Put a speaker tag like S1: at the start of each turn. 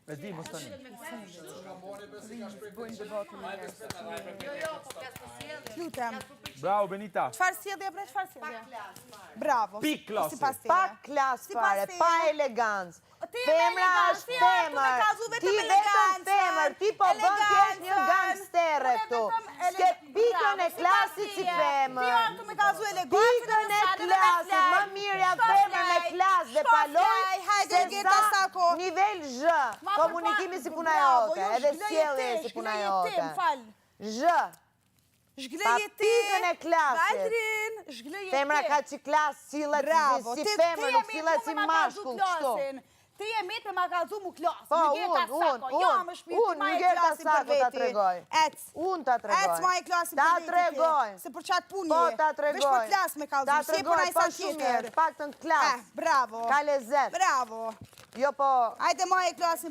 S1: E di, mos tani.
S2: Lutem.
S1: Bravo, Benita.
S2: Çfarë sjellje bre, çfarë sjellje? Bravo.
S1: Pik klasi.
S3: Pa klas fare, pa elegancë. Femra është femër. Ti vetëm femër, ti po bën thjesht një gangsterë këtu. S'ke pikën e klasit si femër. Pikën e klasit, më mirë ja femër me klasë dhe paloj se sa nivel zh. Komunikimi si puna jote, edhe sjellje si puna jote. Zh. Pa pikën e klasit. Femra ka që klasë, sillet si femër, nuk sillet si mashkull, kështu.
S2: Ti e mitë me magazu mu klasë.
S3: Po, unë, Gerta Sako ta tregoj. Unë ta tregoj.
S2: Ec ma e klasin për
S3: tregoj.
S2: Se për qatë puni
S3: Po, ta tregoj.
S2: Vesh për klasë me kalzu.
S3: Ta tregoj, pa shumë mirë, pak të në klasë.
S2: Bravo.
S3: Ka lezet.
S2: Bravo.
S3: Jo po...
S2: Ajde ma e klasin